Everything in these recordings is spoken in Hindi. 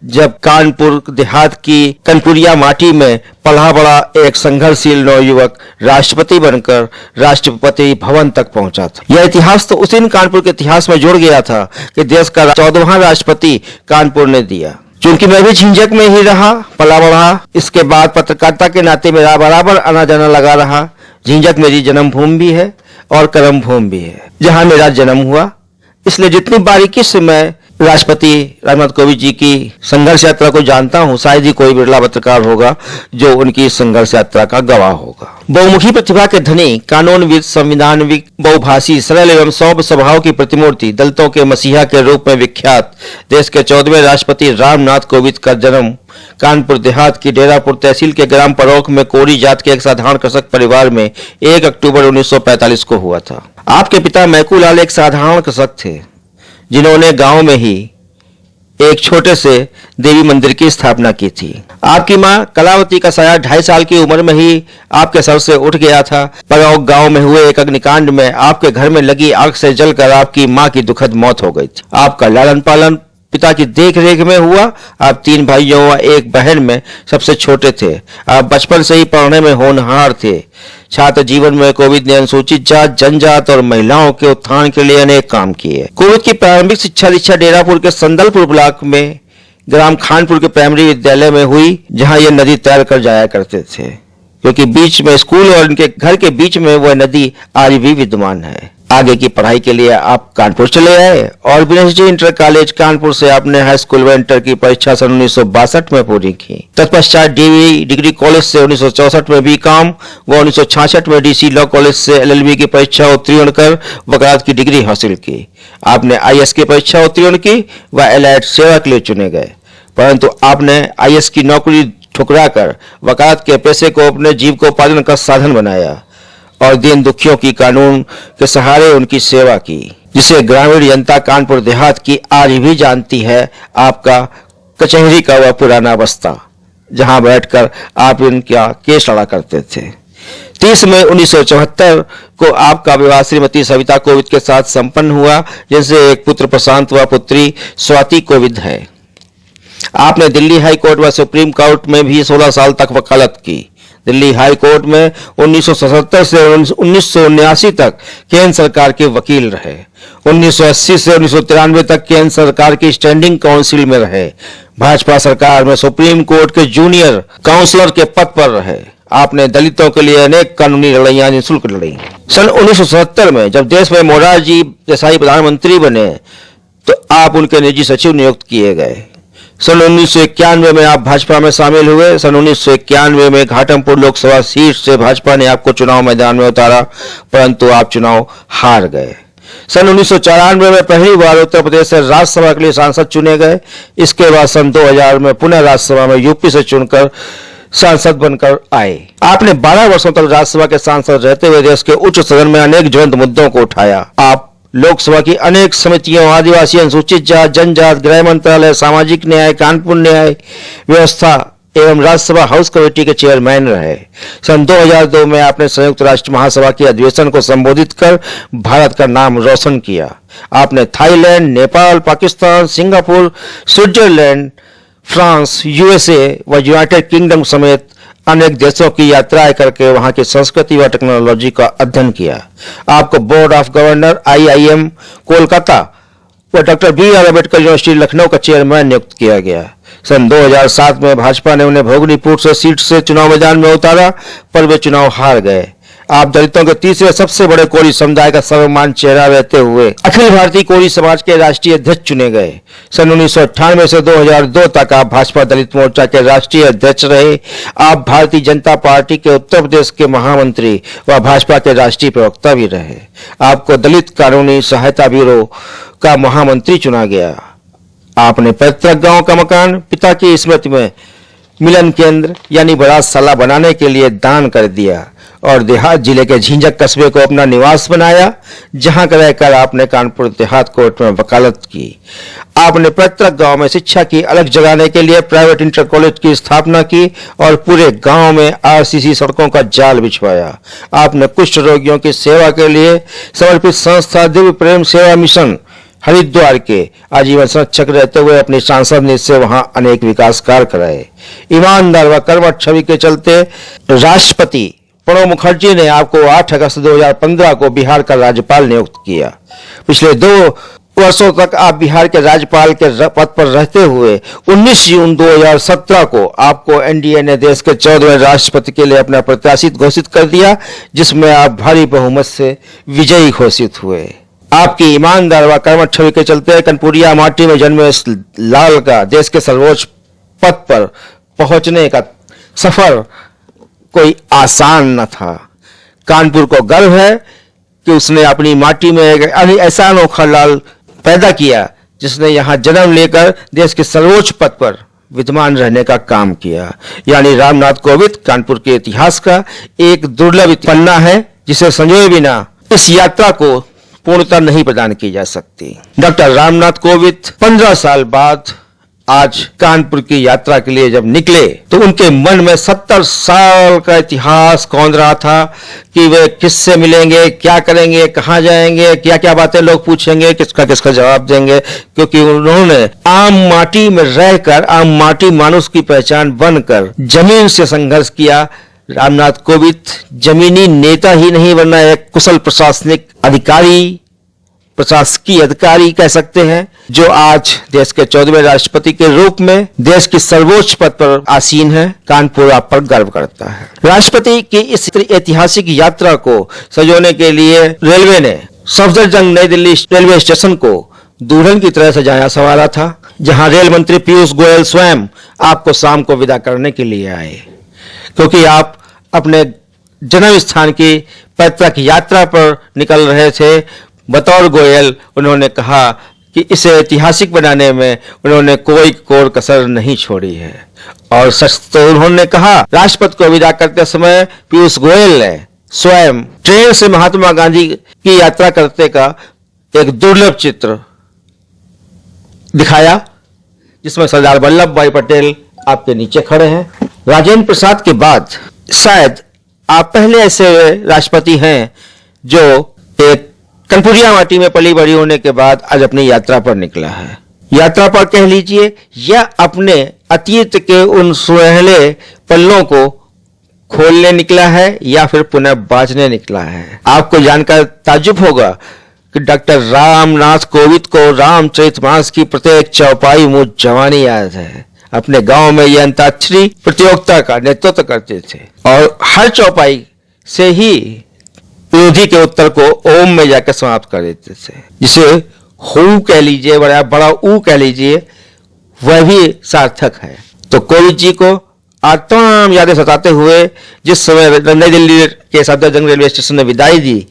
जब कानपुर देहात की कनपुरिया माटी में पला बड़ा एक संघर्षशील नवयुवक राष्ट्रपति बनकर राष्ट्रपति भवन तक पहुंचा था। यह इतिहास तो उस दिन कानपुर के इतिहास में जुड़ गया था कि देश का 14वां राष्ट्रपति कानपुर ने दिया। चूंकि मैं भी झिंझक में ही रहा, पला बढ़ा, इसके बाद पत्रकारिता के नाते मेरा बराबर आना जाना लगा रहा। झिंझक मेरी जन्मभूमि भी है और कर्मभूमि भी है, जहां मेरा जन्म हुआ। इसलिए जितनी बारीकी से मैं राष्ट्रपति रामनाथ कोविंद जी की संघर्ष यात्रा को जानता हूं, शायद ही कोई बिरला पत्रकार होगा जो उनकी संघर्ष यात्रा का गवाह होगा। बहुमुखी प्रतिभा के धनी, कानूनविद, संविधानविद, बहुभाषी, सरल एवं सौम्य स्वभाव की प्रतिमूर्ति, दलितों के मसीहा के रूप में विख्यात देश के 14वें राष्ट्रपति रामनाथ कोविंद का जन्म कानपुर देहात की डेरापुर तहसील के ग्राम परोख में कोरी जात के एक साधारण कृषक परिवार में 1 अक्टूबर 1945 को हुआ था। आपके पिता मैकूलाल एक साधारण कृषक थे, जिन्होंने गांव में ही एक छोटे से देवी मंदिर की स्थापना की थी। आपकी मां कलावती का साया 2.5 साल की उम्र में ही आपके सर से उठ गया था। परोख गांव में हुए एक अग्निकांड में आपके घर में लगी आग से जलकर आपकी मां की दुखद मौत हो गई थी। आपका लालन पालन पिता की देख रेख में हुआ। आप 3 भाइयों व 1 बहन में सबसे छोटे थे। आप बचपन से ही पढ़ने में होनहार थे। छात्र जीवन में कोविंद ने अनुसूचित जात, जनजात और महिलाओं के उत्थान के लिए अनेक काम किए। कोविंद की प्रारंभिक शिक्षा दीक्षा डेरापुर के संदलपुर ब्लॉक में ग्राम खानपुर के प्राइमरी विद्यालय में हुई, जहां ये नदी तैर कर जाया करते थे, क्योंकि बीच में स्कूल और उनके घर के बीच में वह नदी आज भी विद्यमान है। आगे की पढ़ाई के लिए आप कानपुर चले आए और बीएसडी इंटर कॉलेज कानपुर से आपने हाई स्कूल व इंटर की परीक्षा सन 1962 में पूरी की। तत्पश्चात डीवी डिग्री कॉलेज से 1964 में बीकॉम व 1966 में डीसी लॉ कॉलेज से एलएलबी की परीक्षा उत्तीर्ण कर वकालत की डिग्री हासिल की। आपने आईएएस की परीक्षा उत्तीर्ण की व एलाइड सेवा के लिए चुने गए, परंतु आपने आईएएस की नौकरी ठुकराकर वकालत के पेशे को अपने जीविकोपार्जन का साधन बनाया और दीन दुखियों की कानून के सहारे उनकी सेवा की, जिसे ग्रामीण जनता कानपुर देहात की आज भी जानती है। आपका कचहरी का वह पुराना बस्ता, जहां बैठकर आप इनका केस लड़ा करते थे। 30 मई 1974 को आपका विवाह श्रीमती सविता कोविंद के साथ संपन्न हुआ, जिनसे एक पुत्र प्रशांत व पुत्री स्वाति कोविंद है। आपने दिल्ली हाई कोर्ट व सुप्रीम कोर्ट में भी 16 साल तक वकालत की। दिल्ली हाई कोर्ट में 1977 से 1979 तक केंद्र सरकार के वकील रहे। 1980 से 1993 तक केंद्र सरकार की स्टैंडिंग काउंसिल में रहे। भाजपा सरकार में सुप्रीम कोर्ट के जूनियर काउंसलर के पद पर रहे। आपने दलितों के लिए अनेक कानूनी लड़ाइयां निःशुल्क लड़ी। सन 1977 में जब देश में मोरारजी देसाई प्रधानमंत्री बने, तो आप उनके निजी सचिव नियुक्त किए गए। सन 1991 में आप भाजपा में शामिल हुए। सन 1991 में घाटमपुर लोकसभा सीट से भाजपा ने आपको चुनाव मैदान में उतारा, परंतु आप चुनाव हार गए। सन 1994 में पहली बार उत्तर प्रदेश से राज्यसभा के लिए सांसद चुने गए। इसके बाद सन 2000 में पुनः राज्यसभा में यूपी से चुनकर सांसद बनकर आए। आपने 12 वर्षों तक राज्यसभा के सांसद रहते हुए देश के उच्च सदन में अनेक ज्वलंत मुद्दों को उठाया। आप लोकसभा की अनेक समितियों, आदिवासी, अनुसूचित जात, जनजात, गृह मंत्रालय, सामाजिक न्याय, कानपुर न्याय व्यवस्था एवं राज्यसभा हाउस कमेटी के चेयरमैन रहे। सन 2002 में आपने संयुक्त राष्ट्र महासभा के अधिवेशन को संबोधित कर भारत का नाम रोशन किया। आपने Thailand, Nepal, Pakistan, Singapore, Switzerland, France, USA व यूनाइटेड किंगडम समेत अनेक देशों की यात्राएं करके वहां की संस्कृति व टेक्नोलॉजी का अध्ययन किया। आपको board of governor IIM Kolkata व doctor BR Ambedkar university Lucknow का चेयरमैन नियुक्त किया गया। सन 2007 में भाजपा ने उन्हें भोगनीपुर से सीट से चुनाव मैदान में उतारा, पर वे चुनाव हार गए। आप दलितों के तीसरे सबसे बड़े कोरी समुदाय का सर्वमान्य चेहरा रहते हुए अखिल भारतीय कोरी समाज के राष्ट्रीय अध्यक्ष चुने गए। सन 1998 से 2002 तक आप भाजपा दलित मोर्चा के राष्ट्रीय अध्यक्ष रहे। आप भारतीय जनता पार्टी के उत्तर प्रदेश के महामंत्री व भाजपा के राष्ट्रीय प्रवक्ता भी रहे। आपको दलित कानूनी सहायता ब्यूरो का महामंत्री चुना गया। आपने पैतृक गांव का मकान पिता की स्मृति में मिलन केंद्र यानी बरातशाला बनाने के लिए दान कर दिया और देहात जिले के झिंझक कस्बे को अपना निवास बनाया, जहां रहकर आपने कानपुर देहात कोर्ट में वकालत की। आपने पैतृक गांव में शिक्षा की अलग जगाने के लिए प्राइवेट इंटर कॉलेज की स्थापना की और पूरे गांव में RCC सड़कों का जाल बिछवाया। आपने कुष्ठ रोगियों की सेवा के लिए समर्पित संस्था दिव्य प्रेम सेवा मिशन हरिद्वार के आजीवन संरक्षक रहते हुए अपनी सांसद निधि से वहां अनेक विकास कार्य कराए। ईमानदार व कर्मठ छवि के चलते राष्ट्रपति प्रणब मुखर्जी ने आपको 8 अगस्त 2015 को बिहार का राज्यपाल नियुक्त किया। पिछले 2 वर्षों तक आप बिहार के राज्यपाल के पद पर रहते हुए 19 जून 2017 को आपको एनडीए ने देश के 14वें राष्ट्रपति के लिए अपना प्रत्याशी घोषित कर दिया, जिसमें आप भारी बहुमत से विजयी घोषित हुए। आपकी ईमानदार व कर्मठ छवि के चलते कनपुरिया माटी में जन्मे इस लाल का देश के सर्वोच्च पद पर पहुंचने का सफर कोई आसान न था। कानपुर को गर्व है कि उसने अपनी माटी में एक ऐसा अनोखा लाल पैदा किया जिसने यहां जन्म लेकर देश के सर्वोच्च पद पर विद्यमान रहने का काम किया। यानी रामनाथ कोविंद कानपुर के इतिहास का एक दुर्लभ पन्ना है जिसे संजोए बिना इस यात्रा को पूर्णता नहीं प्रदान की जा सकती। डॉक्टर रामनाथ कोविंद 15 साल बाद आज कानपुर की यात्रा के लिए जब निकले तो उनके मन में 70 साल का इतिहास कौंध रहा था कि वे किससे मिलेंगे, क्या करेंगे, कहां जाएंगे, क्या क्या बातें लोग पूछेंगे, किसका किसका जवाब देंगे, क्योंकि उन्होंने आम माटी में रहकर आम माटी मानुष की पहचान बनकर जमीन से संघर्ष किया। रामनाथ कोविंद जमीनी नेता ही नहीं वरना एक कुशल प्रशासकीय अधिकारी कह सकते हैं, जो आज देश के 14वें राष्ट्रपति के रूप में देश की सर्वोच्च पद पर आसीन है। कानपुर आप पर गर्व करता है। राष्ट्रपति की इस ऐतिहासिक यात्रा को सजोने के लिए रेलवे ने सफदरजंग नई दिल्ली रेलवे स्टेशन को दुल्हन की तरह सजाया संवारा था, जहां रेल मंत्री पीयूष गोयल स्वयं आपको शाम को विदा करने के लिए आए, क्योंकि आप अपने जन्म स्थान की पैतृक यात्रा पर निकल रहे थे। बतौर गोयल उन्होंने कहा कि इसे ऐतिहासिक बनाने में उन्होंने कोई कोर कसर नहीं छोड़ी है। और सच तो उन्होंने कहा, राष्ट्रपति को विदा करते समय पीयूष गोयल ने स्वयं ट्रेन से महात्मा गांधी की यात्रा करते का एक दुर्लभ चित्र दिखाया, जिसमें सरदार वल्लभ भाई पटेल आपके नीचे खड़े हैं। राजेंद्र प्रसाद के बाद शायद आप पहले ऐसे राष्ट्रपति हैं जो एक कनपुरिया माटी में पली बड़ी होने के बाद आज अपनी यात्रा पर निकला है। यात्रा पर कह लीजिए या अपने अतीत के उन सुनहले पल्लों को खोलने निकला है या फिर पुनः बांचने निकला है। आपको जानकर ताज्जुब होगा कि डॉक्टर रामनाथ कोविंद को रामचरितमानस की प्रत्येक चौपाई मुझ जवानी याद है। अपने गांव में ये अंताक्षरी प्रतियोगिता का नेतृत्व करते थे और हर चौपाई से ही विरोधी के उत्तर को ओम में जाकर समाप्त कर देते थे, जिसे हु कह लीजिए बड़ा बड़ा ऊ कह लीजिए, वह भी सार्थक है। तो कोविंद जी को आज तमाम यादें सताते हुए जिस समय नई दिल्ली के सफदरजंग रेलवे स्टेशन में विदाई दी,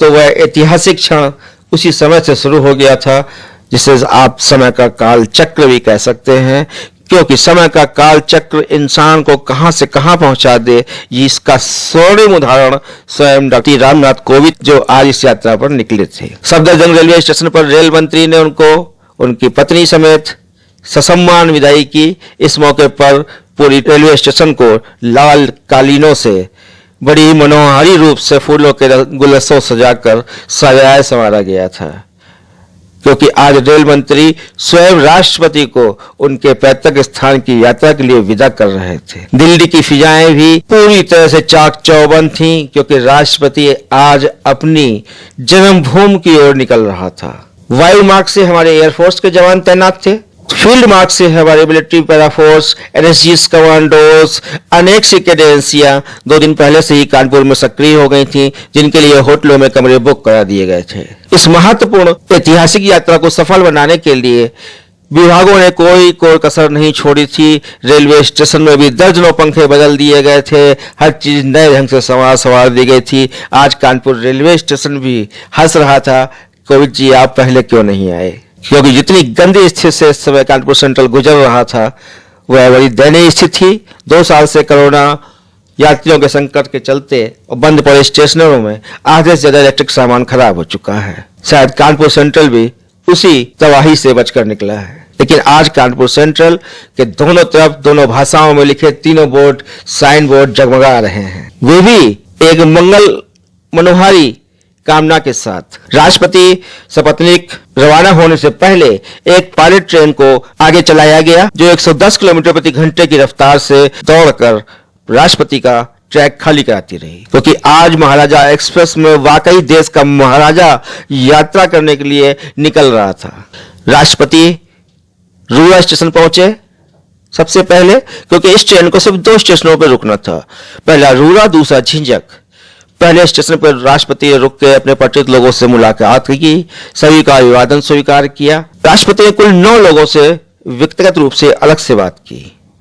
तो वह ऐतिहासिक क्षण उसी समय से शुरू हो गया था, जिसे आप समय का काल चक्र भी कह सकते हैं, क्योंकि समय का काल चक्र इंसान को कहां से कहां पहुंचा दे, इसका स्वर्णिम उदाहरण स्वयं डॉक्टर रामनाथ कोविंद जो आज इस यात्रा पर निकले थे। सफदरजंग रेलवे स्टेशन पर रेल मंत्री ने उनको उनकी पत्नी समेत ससम्मान विदाई की। इस मौके पर पूरी रेलवे स्टेशन को लाल कालीनों से बड़ी मनोहारी रूप से फूलों के गुलदस्तों सजाकर सजाया संवारा गया था, क्योंकि आज रेल मंत्री स्वयं राष्ट्रपति को उनके पैतृक स्थान की यात्रा के लिए विदा कर रहे थे। दिल्ली की फिजाएं भी पूरी तरह से चाक चौबंद थीं, क्योंकि राष्ट्रपति आज अपनी जन्मभूमि की ओर निकल रहा था। वायु मार्ग से हमारे एयरफोर्स के जवान तैनात थे, फील्ड मार्ग से हमारे मिलिट्री पैराफोर्स, एनएसजीस कमांडोज, अनेक सिक्योरिटी एजेंसियां 2 दिन पहले से ही कानपुर में सक्रिय हो गई थी, जिनके लिए होटलों में कमरे बुक करा दिए गए थे। इस महत्वपूर्ण ऐतिहासिक यात्रा को सफल बनाने के लिए विभागों ने कोई कसर नहीं छोड़ी थी। रेलवे स्टेशन में भी दर्जनों पंखे बदल दिए गए थे, हर चीज नए ढंग से संवार दी गई थी। आज कानपुर रेलवे स्टेशन भी हंस रहा था, कोविंद जी आप पहले क्यों नहीं आए, क्योंकि जितनी गंदी स्थिति से इस समय कानपुर सेंट्रल गुजर रहा था वह बड़ी दयनीय स्थिति थी। 2 साल से कोरोना यात्रियों के संकट के चलते और बंद पड़े स्टेशनों में आधे से ज्यादा इलेक्ट्रिक सामान खराब हो चुका है। शायद कानपुर सेंट्रल भी उसी तबाही से बचकर निकला है, लेकिन आज कानपुर सेंट्रल के दोनों तरफ दोनों भाषाओं में लिखे 3 बोर्ड साइन बोर्ड जगमगा रहे हैं। वे भी एक मंगल मनोहारी कामना के साथ राष्ट्रपति सपत्नीक रवाना होने से पहले एक पायलट ट्रेन को आगे चलाया गया, जो 110 किलोमीटर प्रति घंटे की रफ्तार से दौड़कर राष्ट्रपति का ट्रैक खाली कराती रही, क्योंकि आज महाराजा एक्सप्रेस में वाकई देश का महाराजा यात्रा करने के लिए निकल रहा था। राष्ट्रपति रूरा स्टेशन पहुंचे सबसे पहले, क्योंकि इस ट्रेन को सिर्फ 2 स्टेशनों पर रुकना था, पहला रूरा, दूसरा झिंझक। पहले स्टेशन पर राष्ट्रपति ने रुक के अपने परिचित लोगों से मुलाकात की, सभी का अभिवादन स्वीकार किया। राष्ट्रपति ने कुल 9 लोगों से व्यक्तिगत रूप से अलग से बात की,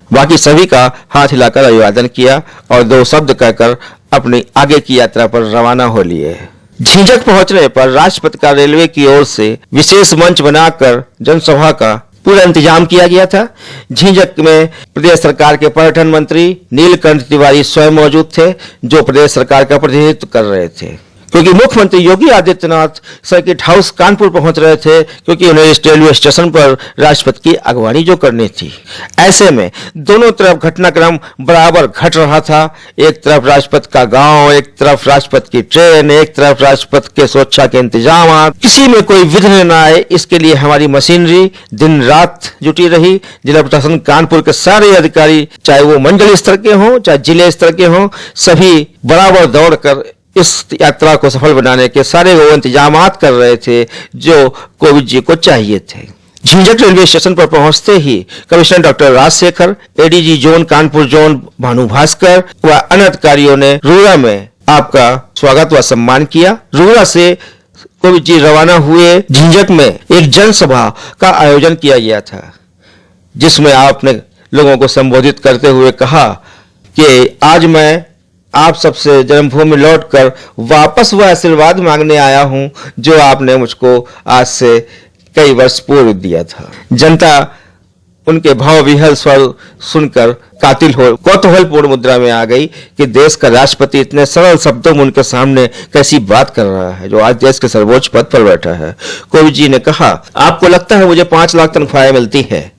बाकी सभी का हाथ हिलाकर अभिवादन किया और 2 शब्द कहकर अपनी आगे की यात्रा पर रवाना हो लिए। झिंझक पहुंचने पर राष्ट्रपति का रेलवे की ओर से विशेष मंच बनाकर जनसभा का पूरा इंतजाम किया गया था। झिंझक में प्रदेश सरकार के पर्यटन मंत्री नीलकंठ तिवारी स्वयं मौजूद थे, जो प्रदेश सरकार का प्रतिनिधित्व कर रहे थे, क्योंकि मुख्यमंत्री योगी आदित्यनाथ सर्किट हाउस कानपुर पहुंच रहे थे, क्योंकि उन्हें इस रेलवे स्टेशन पर राष्ट्रपति की अगवानी जो करनी थी। ऐसे में दोनों तरफ घटनाक्रम बराबर घट रहा था। एक तरफ राष्ट्रपति का गांव, एक तरफ राष्ट्रपति की ट्रेन, एक तरफ राष्ट्रपति के सुरक्षा के इंतजाम। किसी में कोई विघ्न न आए, इसके लिए हमारी मशीनरी दिन रात जुटी रही। जिला प्रशासन कानपुर के सारे अधिकारी, चाहे वो मंडल स्तर के हों चाहे जिले स्तर के हों, सभी बराबर दौड़कर इस यात्रा को सफल बनाने के सारे वो इंतजामात कर रहे थे जो कोविद जी को चाहिए थे। झिंझक रेलवे स्टेशन पर पहुंचते ही commissioner doctor Rajshekhar, ADG zone Kanpur zone Bhanu Bhaskar व अन्य अधिकारियों ने रूरा में आपका स्वागत व सम्मान किया। रूरा से कोविद जी रवाना हुए। झिंझक में एक जनसभा का आयोजन किया गया था, जिसमें आपने लोगों को संबोधित करते हुए कहा कि आज मैं आप सबसे जन्मभूमि लौटकर वापस वह आशीर्वाद मांगने आया हूं जो आपने मुझको आज से कई वर्ष पूर्व दिया था। जनता उनके भाव विहल स्वर सुनकर कौतूहलपूर्ण मुद्रा में आ गई कि देश का राष्ट्रपति इतने सरल शब्दों में उनके सामने कैसी बात कर रहा है, जो आज देश के सर्वोच्च पद पर बैठा है। कोविद जी ने कहा, आपको लगता है मुझे 5 लाख तनख्वाहें मिलती है,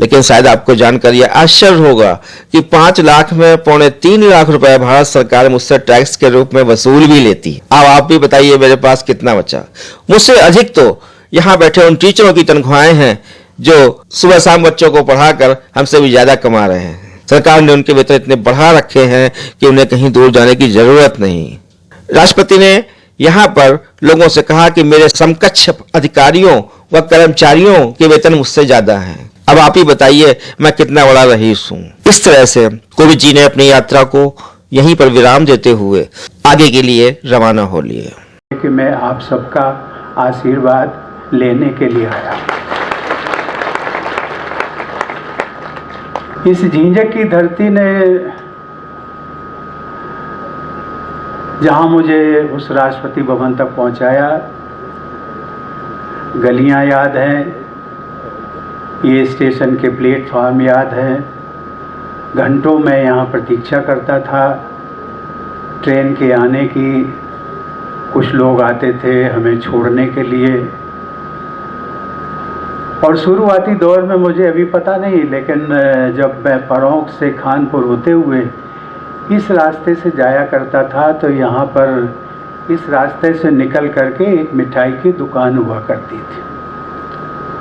लेकिन शायद आपको जानकर यह आश्चर्य होगा कि 5 लाख में 2.25 लाख रुपए भारत सरकार मुझसे टैक्स के रूप में वसूल भी लेती। अब आप भी बताइए मेरे पास कितना बचा। मुझसे अधिक तो यहाँ बैठे उन टीचरों की तनख्वाहें हैं जो सुबह शाम बच्चों को पढ़ाकर हमसे भी ज्यादा कमा रहे हैं। सरकार ने उनके वेतन इतने बढ़ा रखे हैं कि उन्हें कहीं दूर जाने की जरूरत नहीं। राष्ट्रपति ने यहाँ पर लोगों से कहा कि मेरे समकक्ष अधिकारियों व कर्मचारियों के वेतन मुझसे ज्यादा हैं। अब आप ही बताइए मैं कितना बड़ा रईस हूं। इस तरह से कोविद जी ने अपनी यात्रा को यहीं पर विराम देते हुए आगे के लिए रवाना हो लिए। कि मैं आप सबका आशीर्वाद लेने के लिए आया। इस झिंझक की धरती ने जहां मुझे उस राष्ट्रपति भवन तक पहुंचाया, गलियां याद हैं, ये स्टेशन के प्लेटफॉर्म याद हैं। घंटों में यहाँ प्रतीक्षा करता था ट्रेन के आने की। कुछ लोग आते थे हमें छोड़ने के लिए, और शुरुआती दौर में मुझे अभी पता नहीं, लेकिन जब मैं परोंक से खानपुर होते हुए इस रास्ते से जाया करता था तो यहाँ पर इस रास्ते से निकल करके एक मिठाई की दुकान हुआ करती थी।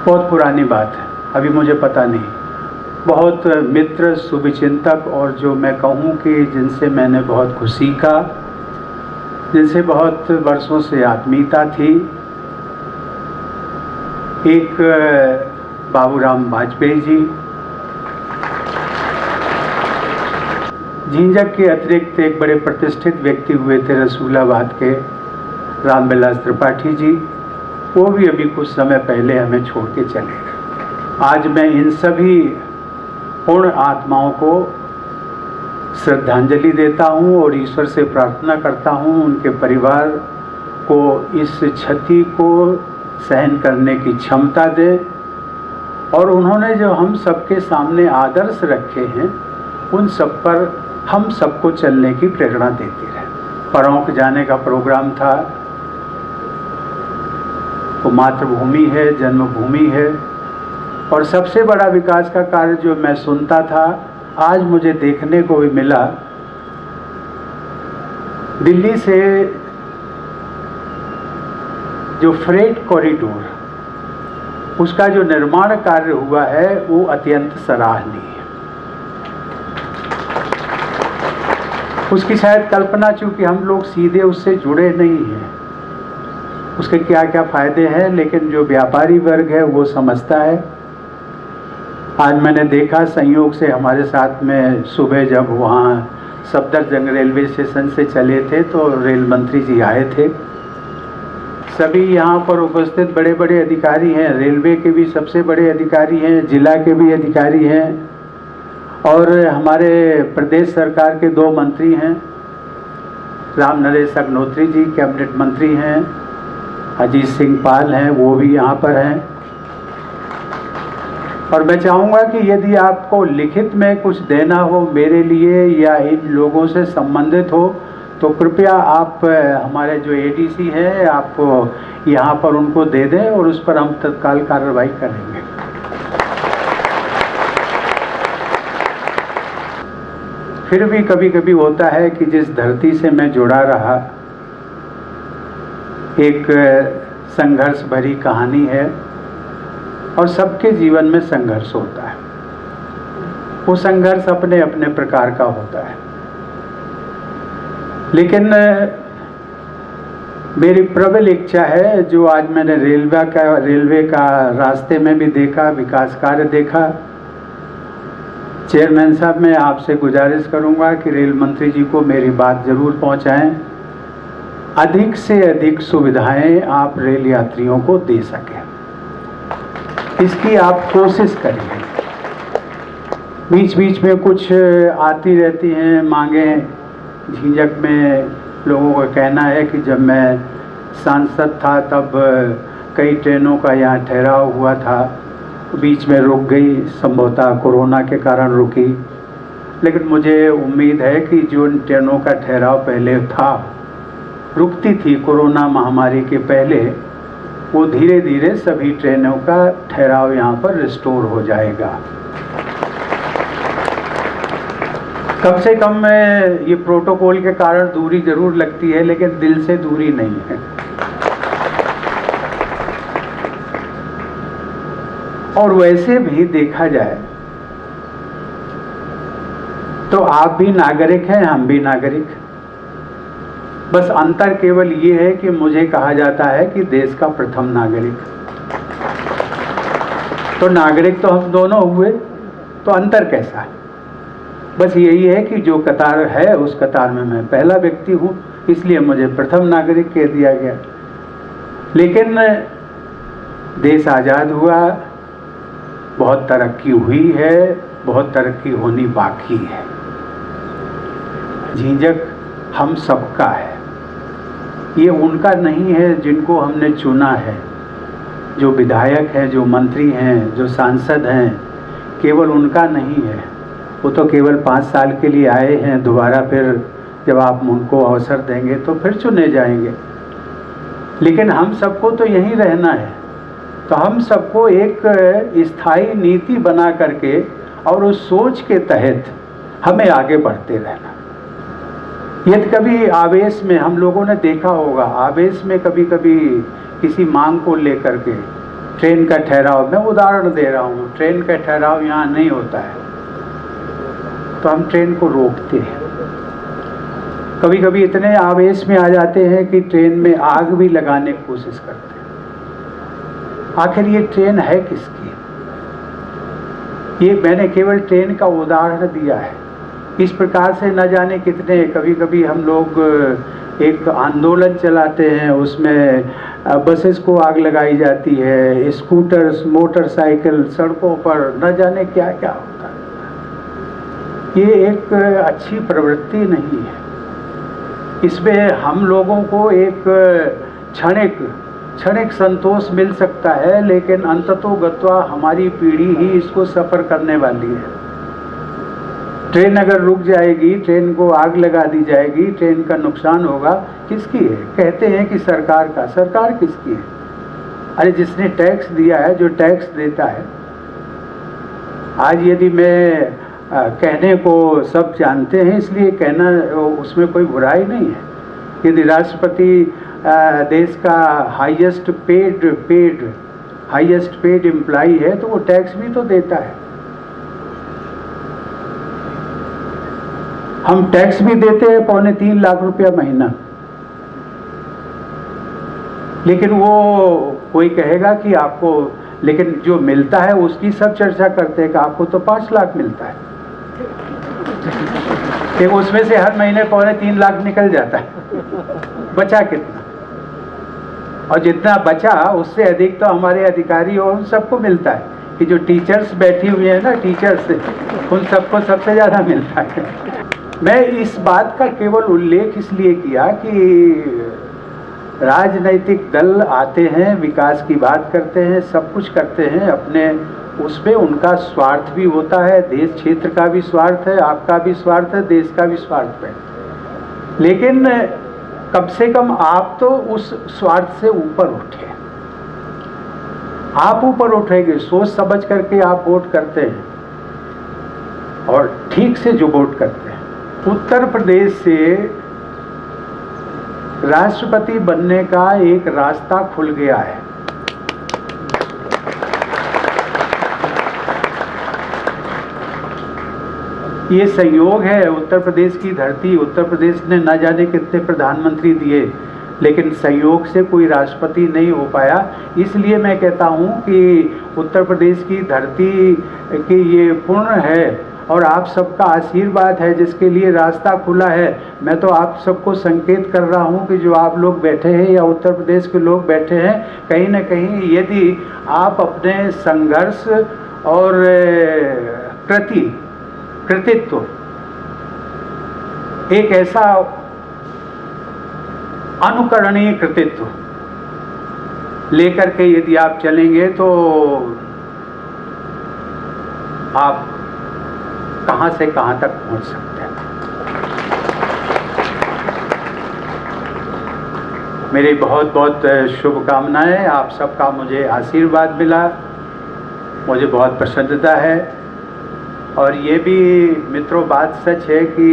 बहुत पुरानी बात है, अभी मुझे पता नहीं। बहुत मित्र, शुभचिंतक और जो मैं कहूँ कि जिनसे मैंने बहुत कुछ सीखा, जिनसे बहुत वर्षों से आत्मीयता थी, एक बाबूराम वाजपेयी जी, झिंझक के अतिरिक्त एक बड़े प्रतिष्ठित व्यक्ति हुए थे रसूलाबाद के रामविलास त्रिपाठी जी, वो भी अभी कुछ समय पहले हमें छोड़ के चले गए। आज मैं इन सभी पूर्ण आत्माओं को श्रद्धांजलि देता हूँ और ईश्वर से प्रार्थना करता हूँ उनके परिवार को इस क्षति को सहन करने की क्षमता दे, और उन्होंने जो हम सबके सामने आदर्श रखे हैं उन सब पर हम सबको चलने की प्रेरणा देती रहे। परोंक जाने का प्रोग्राम था, वो मातृभूमि है, जन्मभूमि है, और सबसे बड़ा विकास का कार्य जो मैं सुनता था आज मुझे देखने को भी मिला। दिल्ली से जो फ्रेट कॉरिडोर, उसका जो निर्माण कार्य हुआ है वो अत्यंत सराहनीय है। उसकी शायद कल्पना, चूंकि हम लोग सीधे उससे जुड़े नहीं हैं, उसके क्या क्या फायदे हैं, लेकिन जो व्यापारी वर्ग है वो समझता है। आज मैंने देखा संयोग से हमारे साथ में सुबह जब वहाँ सफदरजंग रेलवे स्टेशन से चले थे तो रेल मंत्री जी आए थे। सभी यहाँ पर उपस्थित बड़े बड़े अधिकारी हैं, रेलवे के भी सबसे बड़े अधिकारी हैं, जिला के भी अधिकारी हैं, और हमारे प्रदेश सरकार के 2 मंत्री हैं। राम नरेश अग्नोत्री जी कैबिनेट मंत्री हैं, अजीत सिंह पाल हैं, वो भी यहाँ पर हैं। और मैं चाहूँगा कि यदि आपको लिखित में कुछ देना हो मेरे लिए या इन लोगों से संबंधित हो, तो कृपया आप हमारे जो एडीसी हैं आपको यहाँ पर उनको दे दें और उस पर हम तत्काल कार्रवाई करेंगे। फिर भी कभी कभी होता है कि जिस धरती से मैं जुड़ा रहा, एक संघर्ष भरी कहानी है और सबके जीवन में संघर्ष होता है। वो संघर्ष अपने अपने प्रकार का होता है, लेकिन मेरी प्रबल इच्छा है, जो आज मैंने रेलवे का रास्ते में भी देखा, विकास कार्य देखा। चेयरमैन साहब, मैं आपसे गुजारिश करूंगा कि रेल मंत्री जी को मेरी बात जरूर पहुंचाएं, अधिक से अधिक सुविधाएं आप रेल यात्रियों को दे सकें, इसकी आप कोशिश करिए। बीच बीच में कुछ आती रहती हैं मांगें। झींझक में लोगों का कहना है कि जब मैं सांसद था तब कई ट्रेनों का यहाँ ठहराव हुआ था, बीच में रुक गई, संभवतः कोरोना के कारण रुकी। लेकिन मुझे उम्मीद है कि जो ट्रेनों का ठहराव पहले था, रुकती थी कोरोना महामारी के पहले, वो धीरे धीरे सभी ट्रेनों का ठहराव यहाँ पर रिस्टोर हो जाएगा। कम से कम ये प्रोटोकॉल के कारण दूरी जरूर लगती है, लेकिन दिल से दूरी नहीं है। और वैसे भी देखा जाए तो आप भी नागरिक हैं, हम भी नागरिक। बस अंतर केवल ये है कि मुझे कहा जाता है कि देश का प्रथम नागरिक। तो नागरिक तो हम दोनों हुए, तो अंतर कैसा है? बस यही है कि जो कतार है उस कतार में मैं पहला व्यक्ति हूँ, इसलिए मुझे प्रथम नागरिक कह दिया गया। लेकिन देश आज़ाद हुआ, बहुत तरक्की हुई है, बहुत तरक्की होनी बाकी है। झींझक हम सबका है, ये उनका नहीं है जिनको हमने चुना है। जो विधायक हैं, जो मंत्री हैं, जो सांसद हैं, केवल उनका नहीं है। वो तो केवल 5 साल के लिए आए हैं, दोबारा फिर जब आप उनको अवसर देंगे तो फिर चुने जाएंगे। लेकिन हम सबको तो यहीं रहना है, तो हम सबको एक स्थायी नीति बना करके और उस सोच के तहत हमें आगे बढ़ते रहना। यदि कभी आवेश में, हम लोगों ने देखा होगा, आवेश में कभी कभी किसी मांग को लेकर के ट्रेन का ठहराव, मैं उदाहरण दे रहा हूँ, ट्रेन का ठहराव यहाँ नहीं होता है तो हम ट्रेन को रोकते हैं। कभी कभी इतने आवेश में आ जाते हैं कि ट्रेन में आग भी लगाने की कोशिश करते हैं। आखिर ये ट्रेन है किसकी? ये मैंने केवल ट्रेन का उदाहरण दिया है। इस प्रकार से न जाने कितने, कभी कभी हम लोग एक आंदोलन चलाते हैं, उसमें बसेस को आग लगाई जाती है, स्कूटर्स, मोटरसाइकिल सड़कों पर, न जाने क्या क्या होता है। ये एक अच्छी प्रवृत्ति नहीं है। इसमें हम लोगों को एक क्षणिक संतोष मिल सकता है, लेकिन अंततोगत्वा हमारी पीढ़ी ही इसको सफ़र करने वाली है। ट्रेन अगर रुक जाएगी, ट्रेन को आग लगा दी जाएगी, ट्रेन का नुकसान होगा, किसकी है? कहते हैं कि सरकार का। सरकार किसकी है? अरे जिसने टैक्स दिया है, जो टैक्स देता है। आज यदि मैं कहने को सब जानते हैं, इसलिए कहना, उसमें कोई बुराई नहीं है। यदि राष्ट्रपति देश का हाईएस्ट पेड एम्प्लॉई है तो वो टैक्स भी तो देता है। हम टैक्स भी देते हैं 2.25 लाख रुपया महीना, लेकिन वो कोई कहेगा कि आपको, लेकिन जो मिलता है उसकी सब चर्चा करते हैं कि आपको तो 5 लाख मिलता है, कि उसमें से हर महीने 2.25 लाख निकल जाता है, बचा कितना? और जितना बचा उससे अधिक तो हमारे अधिकारी और उन सबको मिलता है, कि जो टीचर्स बैठी हुई है ना, टीचर्स, उन सबको सबसे ज़्यादा मिलता है। मैं इस बात का केवल उल्लेख इसलिए किया कि राजनैतिक दल आते हैं, विकास की बात करते हैं, सब कुछ करते हैं, अपने उसमें उनका स्वार्थ भी होता है, देश क्षेत्र का भी स्वार्थ है, आपका भी स्वार्थ है, देश का भी स्वार्थ है, लेकिन कम से कम आप तो उस स्वार्थ से ऊपर उठे। आप ऊपर उठेंगे, सोच समझ करके आप वोट करते हैं, और ठीक से जो वोट करते हैं। उत्तर प्रदेश से राष्ट्रपति बनने का एक रास्ता खुल गया है। ये संयोग है, उत्तर प्रदेश की धरती, उत्तर प्रदेश ने न जाने कितने प्रधानमंत्री दिए, लेकिन संयोग से कोई राष्ट्रपति नहीं हो पाया। इसलिए मैं कहता हूँ कि उत्तर प्रदेश की धरती की ये पुण्य है और आप सबका आशीर्वाद है जिसके लिए रास्ता खुला है। मैं तो आप सबको संकेत कर रहा हूँ कि जो आप लोग बैठे हैं या उत्तर प्रदेश के लोग बैठे हैं, कहीं न कहीं यदि आप अपने संघर्ष और कृतित्व, एक ऐसा अनुकरणीय कृतित्व लेकर के यदि आप चलेंगे तो आप कहां से कहां तक पहुंच सकते हैं। मेरी बहुत बहुत शुभकामनाएं, आप सबका मुझे आशीर्वाद मिला, मुझे बहुत प्रसन्नता है। और ये भी मित्रों बात सच है कि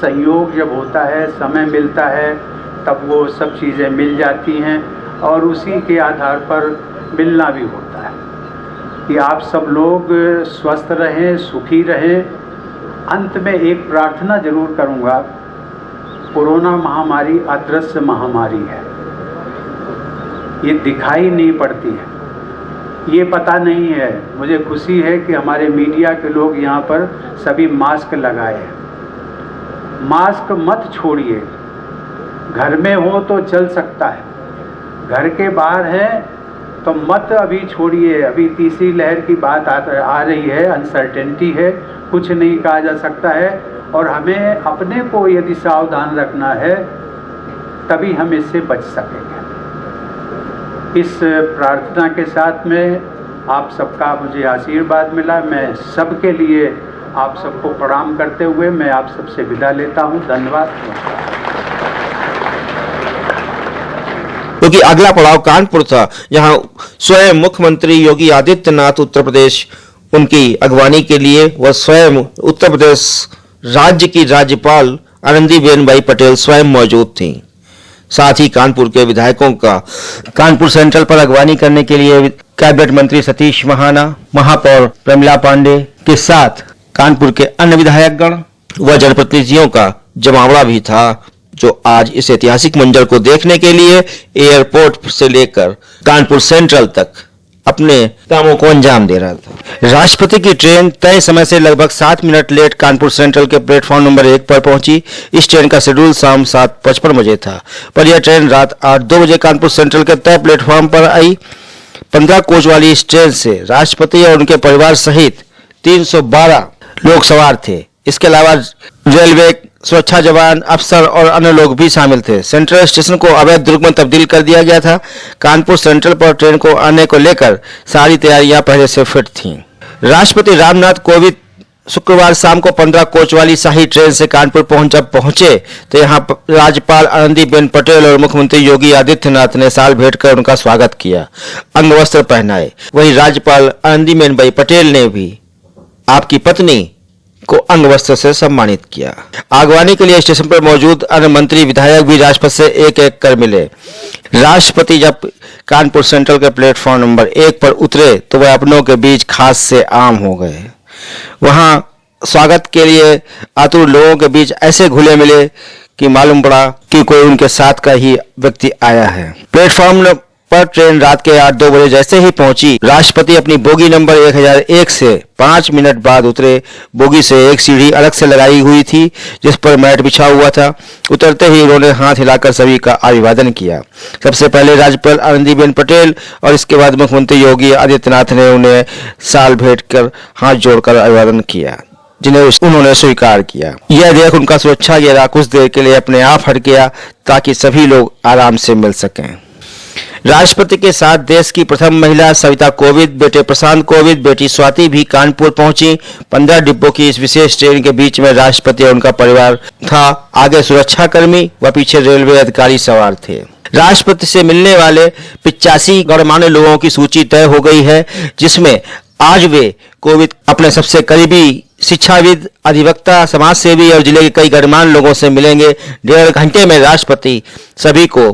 संयोग जब होता है, समय मिलता है, तब वो सब चीज़ें मिल जाती हैं और उसी के आधार पर मिलना भी होता है कि आप सब लोग स्वस्थ रहें, सुखी रहें। अंत में एक प्रार्थना जरूर करूंगा, कोरोना महामारी अदृश्य महामारी है, ये दिखाई नहीं पड़ती है, ये पता नहीं है। मुझे खुशी है कि हमारे मीडिया के लोग यहाँ पर सभी मास्क लगाए हैं। मास्क मत छोड़िए, घर में हो तो चल सकता है, घर के बाहर है तो मत अभी छोड़िए। अभी तीसरी लहर की बात आ रही है, अनसर्टेनिटी है, कुछ नहीं कहा जा सकता है, और हमें अपने को यदि सावधान रखना है तभी हम इससे बच सकेंगे। इस प्रार्थना के साथ में आप सबका मुझे आशीर्वाद मिला। मैं सबके लिए आप सबको प्रणाम करते हुए मैं आप सबसे विदा लेता हूँ। धन्यवाद। क्योंकि अगला पड़ाव कानपुर था, यहाँ स्वयं मुख्यमंत्री योगी आदित्यनाथ उत्तर प्रदेश, उनकी अगवानी के लिए वह स्वयं उत्तर प्रदेश राज्य की राज्यपाल आनंदीबेन पटेल स्वयं मौजूद थीं। साथ ही कानपुर के विधायकों का कानपुर सेंट्रल पर अगवानी करने के लिए कैबिनेट मंत्री सतीश महाना, महापौर प्रमिला पांडे के साथ कानपुर के अन्य विधायकगण व जनप्रतिनिधियों का जमावड़ा भी था, जो आज इस ऐतिहासिक मंजर को देखने के लिए एयरपोर्ट से लेकर कानपुर सेंट्रल तक अपने कामों को अंजाम दे रहा था। राष्ट्रपति की ट्रेन तय समय से लगभग 7 मिनट लेट कानपुर सेंट्रल के प्लेटफॉर्म नंबर 1 पर पहुंची। इस ट्रेन का शेड्यूल शाम 7:55 बजे था, पर यह ट्रेन रात 8:02 बजे कानपुर सेंट्रल के तय प्लेटफॉर्म पर आई। 15 कोच वाली इस ट्रेन से राष्ट्रपति और उनके परिवार सहित 312 लोग सवार थे। इसके अलावा रेलवे, सुरक्षा जवान, अफसर और अन्य लोग भी शामिल थे। सेंट्रल स्टेशन को अवैध दुर्ग में तब्दील कर दिया गया था। कानपुर सेंट्रल पर ट्रेन को आने को लेकर सारी तैयारियां पहले से फिट थीं। राष्ट्रपति रामनाथ कोविंद शुक्रवार शाम को 15 कोच वाली शाही ट्रेन से कानपुर पहुंचे तो यहां राज्यपाल आनंदीबेन पटेल और मुख्यमंत्री योगी आदित्यनाथ ने साल भेंट कर उनका स्वागत किया, अंग वस्त्र पहनाए। वहीं राज्यपाल आनंदीबेन पटेल ने भी आपकी पत्नी को अंग वस्त्र से सम्मानित किया। आगवानी के लिए स्टेशन पर मौजूद अन्य मंत्री विधायक भी राजपथ से एक एक कर मिले। राष्ट्रपति जब कानपुर सेंट्रल के प्लेटफॉर्म नंबर 1 पर उतरे तो वह अपनों के बीच खास से आम हो गए। वहां स्वागत के लिए आतुर लोगों के बीच ऐसे घुले मिले कि मालूम पड़ा कि कोई उनके साथ का ही व्यक्ति आया है। प्लेटफॉर्म पर ट्रेन रात के 8-2 बजे जैसे ही पहुंची, राष्ट्रपति अपनी बोगी नंबर 1001 से 5 मिनट बाद उतरे। बोगी से एक सीढ़ी अलग से लगाई हुई थी जिस पर मैट बिछा हुआ था। उतरते ही उन्होंने हाथ हिलाकर सभी का अभिवादन किया। सबसे पहले राज्यपाल आनंदीबेन पटेल और इसके बाद मुख्यमंत्री योगी आदित्यनाथ ने उन्हें साल भेंट कर हाथ जोड़कर अभिवादन किया, जिन्हें उन्होंने स्वीकार किया। यह देख उनका सुरक्षा घेरा कुछ देर के लिए अपने आप हट गया ताकि सभी लोग आराम से मिल सकें। राष्ट्रपति के साथ देश की प्रथम महिला सविता कोविंद, बेटे प्रशांत कोविंद, बेटी स्वाति भी कानपुर पहुंची। 15 डिब्बों की इस विशेष ट्रेन के बीच में राष्ट्रपति और उनका परिवार था। आगे सुरक्षा कर्मी व पीछे रेलवे अधिकारी सवार थे। राष्ट्रपति से मिलने वाले 85 गणमान्य लोगों की सूची तय हो गई है, जिसमें आज वे कोविंद अपने सबसे करीबी शिक्षाविद, अधिवक्ता, समाजसेवी और जिले के कई गणमान्य लोगों से मिलेंगे। 1.5 घंटे में राष्ट्रपति सभी को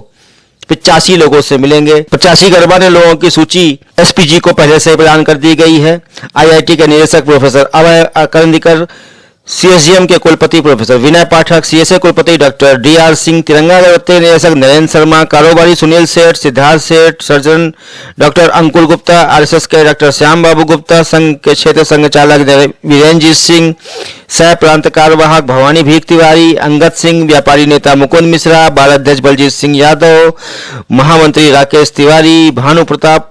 85 लोगों से मिलेंगे। 85 गणमान्य लोगों की सूची एसपीजी को पहले से प्रदान कर दी गई है। आईआईटी के निदेशक प्रोफेसर अभय करंदीकर, सीएसजीएम के कुलपति प्रोफेसर विनय पाठक, सीएसए कुलपति डॉक्टर डीआर सिंह, तिरंगा दत्ते निदेशक नरेंद्र शर्मा, कारोबारी सुनील सेठ, सिद्धार्थ सेठ, सर्जन डॉक्टर अंकुर गुप्ता, आरएसएस के डॉक्टर श्याम बाबू गुप्ता, संघ के क्षेत्र संघ चालक वीरेंद्र सिंह, सह प्रांत कार्यवाहक भवानी भीख तिवारी, अंगद सिंह, व्यापारी नेता मुकुंद मिश्रा, बाल अध्यक्ष बलजीत सिंह यादव, महामंत्री राकेश तिवारी, भानु प्रताप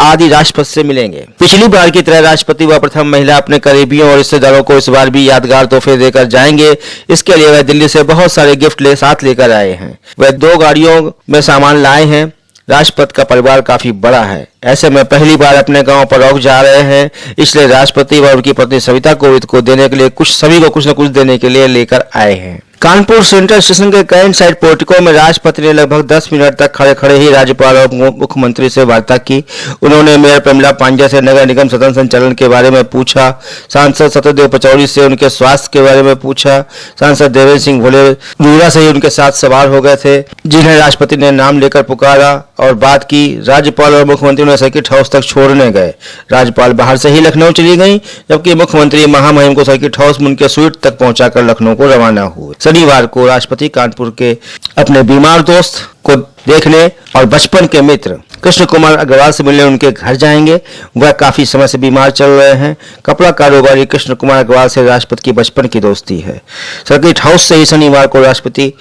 आदि राष्ट्रपति से मिलेंगे। पिछली बार की तरह राष्ट्रपति व प्रथम महिला अपने करीबियों और रिश्तेदारों को इस बार भी यादगार तोहफे देकर जाएंगे। इसके लिए वह दिल्ली से बहुत सारे गिफ्ट साथ लेकर आए हैं। वह 2 गाड़ियों में सामान लाए हैं। राष्ट्रपति का परिवार काफी बड़ा है, ऐसे में पहली बार अपने गांव परोक्ष जा रहे हैं, इसलिए राष्ट्रपति व उनकी पत्नी सविता कोविंद को देने के लिए सभी को कुछ न कुछ देने के लिए लेकर आए हैं। कानपुर सेंट्रल स्टेशन के कैंट साइड पोर्टिको में राष्ट्रपति ने लगभग 10 मिनट तक खड़े खड़े ही राज्यपाल और मुख्यमंत्री से वार्ता की। उन्होंने मेयर प्रमिला पांड्या से नगर निगम सदन संचालन के बारे में पूछा। सांसद सत्यदेव पचौरी से उनके स्वास्थ्य के बारे में पूछा। सांसद देवेंद्र सिंह भोले दूरा से ही उनके साथ सवार हो गए थे, जिन्हें राष्ट्रपति ने नाम लेकर पुकारा और बात की। राज्यपाल और मुख्यमंत्री उन्हें सर्किट हाउस तक छोड़ने गए। राज्यपाल बाहर से ही लखनऊ चली गई, जबकि मुख्यमंत्री महामहिम को सर्किट हाउस में उनके स्वीट तक पहुंचाकर लखनऊ को रवाना हुए। शनिवार को राष्ट्रपति कानपुर के अपने बीमार दोस्त को देखने और बचपन के मित्र कृष्ण कुमार अग्रवाल से मिलने उनके घर जाएंगे। वह काफी समय से बीमार चल रहे हैं। कपड़ा कारोबारी कृष्ण कुमार अग्रवाल से राष्ट्रपति की बचपन की दोस्ती है। सर्किट हाउस से ही शनिवार को राष्ट्रपति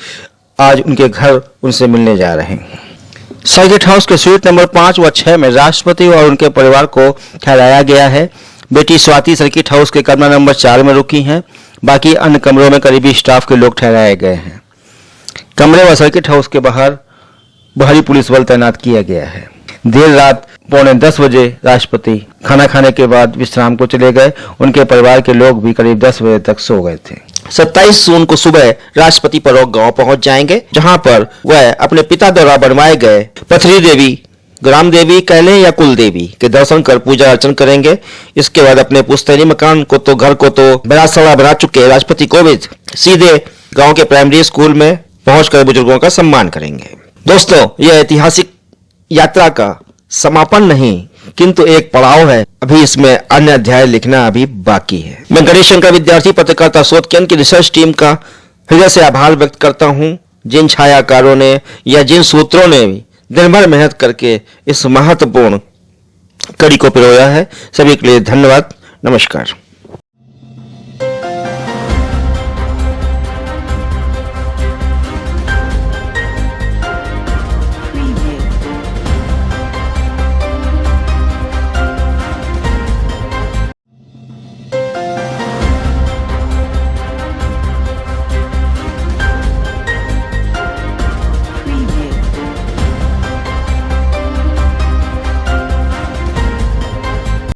आज उनके घर उनसे मिलने जा रहे हैं। सर्किट हाउस के स्वीट नंबर 5 व 6 में राष्ट्रपति और उनके परिवार को ठहराया गया है। बेटी स्वाति सर्किट हाउस के कमरा नंबर 4 में रुकी हैं। बाकी अन्य कमरों में करीबी स्टाफ के लोग ठहराए गए हैं। कमरे व सर्किट हाउस के बाहर भारी पुलिस बल तैनात किया गया है। देर रात 9:45 बजे राष्ट्रपति खाना खाने के बाद विश्राम को चले गए। उनके परिवार के लोग भी करीब 10 बजे तक सो गए थे। 27 जून को सुबह राष्ट्रपति परोक्ष गांव पहुंच जाएंगे, जहां पर वह अपने पिता द्वारा बनवाए गए पथरी देवी, ग्राम देवी, कहले या कुल देवी के दर्शन कर पूजा अर्चन करेंगे। इसके बाद अपने पुश्तैनी मकान को तो घर को तो बना चुके राष्ट्रपति कोविंद सीधे गांव के प्राइमरी स्कूल में पहुंचकर बुजुर्गों का सम्मान करेंगे। दोस्तों, यह ऐतिहासिक यात्रा का समापन नहीं किंतु एक पड़ाव है। अभी इसमें अन्य अध्याय लिखना अभी बाकी है। मैं गणेश शंकर विद्यार्थी पत्रकारिता शोध केंद्र की रिसर्च टीम का हृदय से आभार व्यक्त करता हूं, जिन छायाकारों ने या जिन सूत्रों ने दिन भर मेहनत करके इस महत्वपूर्ण कड़ी को पिरोया है। सभी के लिए धन्यवाद। नमस्कार।